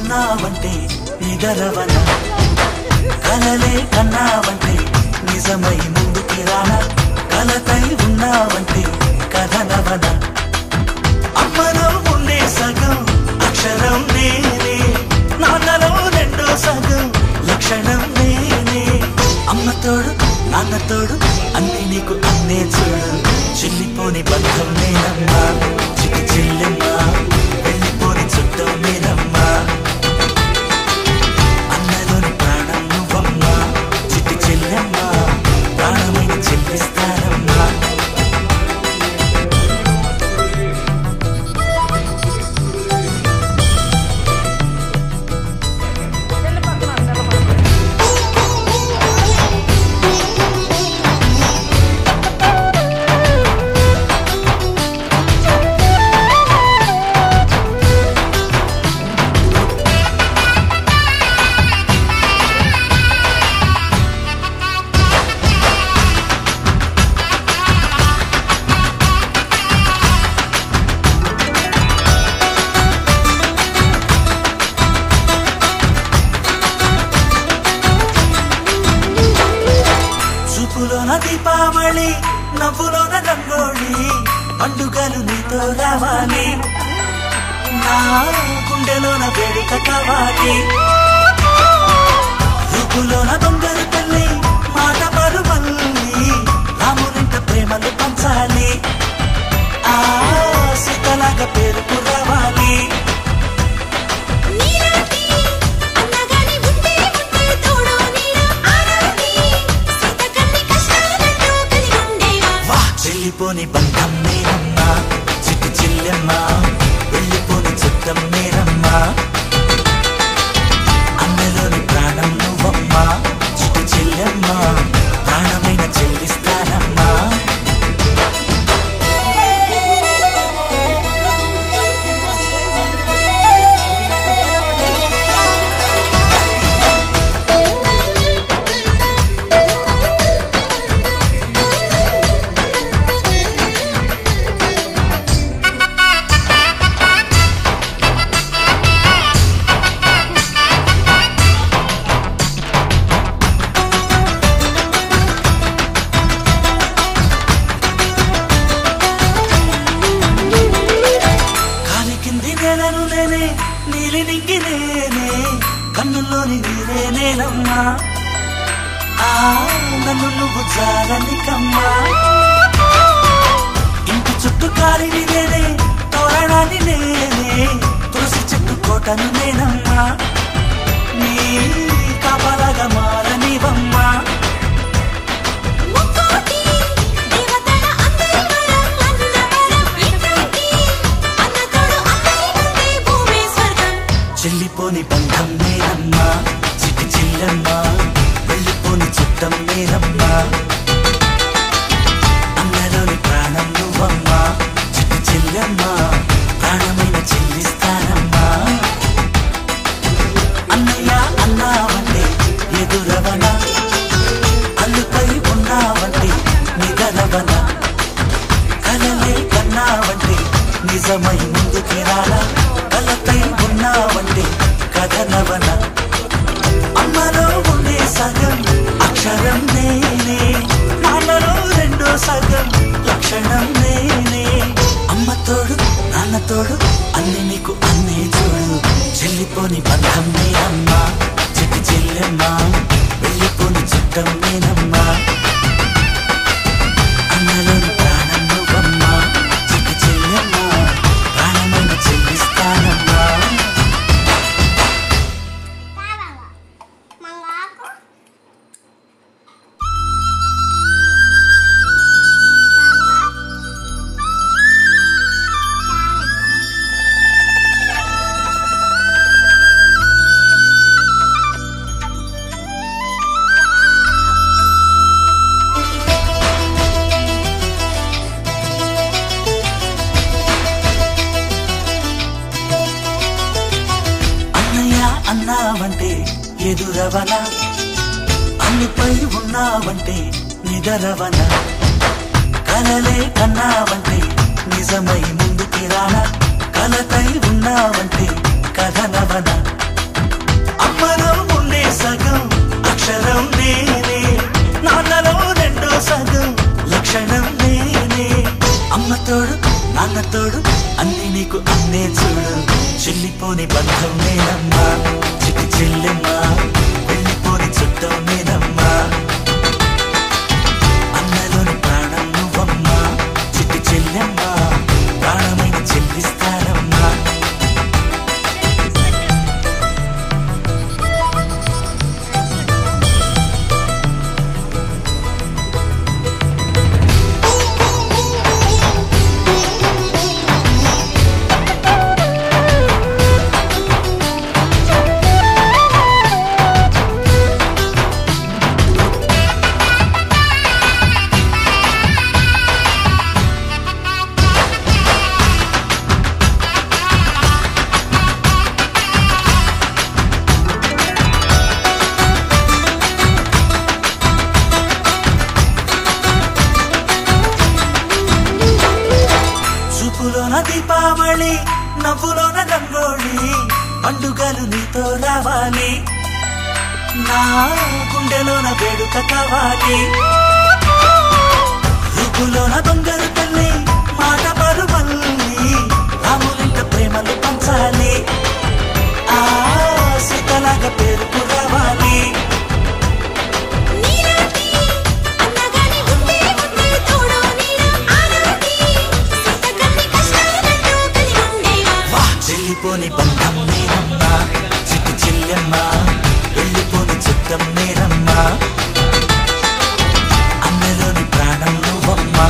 ఉన్నావంటే నిదరవన కలలే కన్నావంటే నిజమై ముందుకి రానా కలతై ఉన్నావంటే కథనవన అమ్మలో ఉండే సగం అక్షరం నేనే నాన్నలో రెండో సగం లక్షణం నేనే అమ్మ తోడు నాన్న తోడు అన్ని నీకు అన్నే చూడు చెల్లిపోని బంధం నేనమ్మా చిటి చెల్లెమ్మా వెళ్ళిపోని చుట్టం నేనమ్మా అన్నలోని ప్రాణం నువ్వమ్మా చిటి చెల్లెమ్మా ప్రాణమైన చెల్లిస్తానమ్మా దీపావళి నవ్వులోన రంగోళి పండుగలు నీతో రావాలి నా గుండెలోన వేడుక కావాలి రూపులోన దొంగలు తల్లి మాట పరువల్లి రామునింట ప్రేమలు పంచాలి ఆ సీతలాగా పేరుకు రావాలి వెళ్ళిపోని బంధం నేనమ్మా చిట్టి చెల్లెమ్మా వెళ్ళిపోని చుట్టం నేనమ్మా అన్నలోని ప్రాణం నువ్వమ్మా చిట్టి చెల్లెమ్మా ప్రాణమైన చెల్లిస్తానమ్మా నీలి నింగి నేనే కన్నుల్లోని నీరే నేనమ్మా ఆ నన్ను నువ్వు జాలనికమ్మా ఇంటి చుట్టూ కాలిని నేనే తోరణాన్ని నేనే తులసి చెట్టు కోటను నేనమ్మా నీ కాపలాగా మారనివమ్మా చెల్లిపోని బంధం నేనమ్మా చిట్టి చెల్లెమ్మా వెళ్ళిపోని చుట్టం నేనమ్మా అన్నలోని ప్రాణం నువ్వమ్మా చిట్టి చెల్లెమ్మా ప్రాణమైన చెల్లిస్తానమ్మా అన్నయ్య అన్నావంటే ఎదురవన అల్లుపై ఉన్నావంటే నిదరవన కలలే కన్నావంటే నిజమై ముందుకి రాలా కలతై ఉన్నావంటే కథనవన అమ్మలో ఉండే సగం అక్షరం నేనే నాన్నలో రెండో సగం లక్షణం నేనే అమ్మ తోడు నాన్న తోడు అన్ని నీకు అన్నే చూడు చెల్లిపోని బంధం నేనమ్మా చిట్టి చెల్లెమ్మా వెళ్ళిపోని చుట్టం నేనమ్మా అన్నలోని ప్రాణం నువ్వమ్మా చిట్టి చెల్లెమ్మా ప్రాణమైన చెల్లిస్తానమ్మా అన్నావంటే ఎదురవన అన్నిపై ఉన్నావంటే నిదరవన కలలే కన్నావంటే నిజమై ముందుకి రానా కలతై ఉన్నావంటే కథనవన నీలో సగం లక్షణం నేనే అమ్మ తోడు నాన్న తోడు అన్ని నీకు అన్నే చూడు చెల్లిపోని బంధం నేనమ్మా చిట్టి చెల్లెమ్మా వెళ్ళిపోని చుట్టం నేనమ్మా అన్నలోని ప్రాణం నువ్వమ్మా చిట్టి చెల్లెమ్మా ప్రాణమైన చెల్లిస్తానమ్మా దీపావళి నవ్వులోన రంగోళి పండుగలు నీతో రావాలి నా గుండెలోన వేడుక కావాలి రూపులోన బంగారు తల్లి మాట పరువల్లి రాములింట ప్రేమలు పంచాలి ఆ సీతలాగా పేరుకు రావాలి వెళ్ళిపోని బంధం నేనమ్మా చిట్టి చెల్లెమ్మా వెళ్ళిపోని చుట్టం నేనమ్మా అన్నలోని ప్రాణం నువ్వమ్మా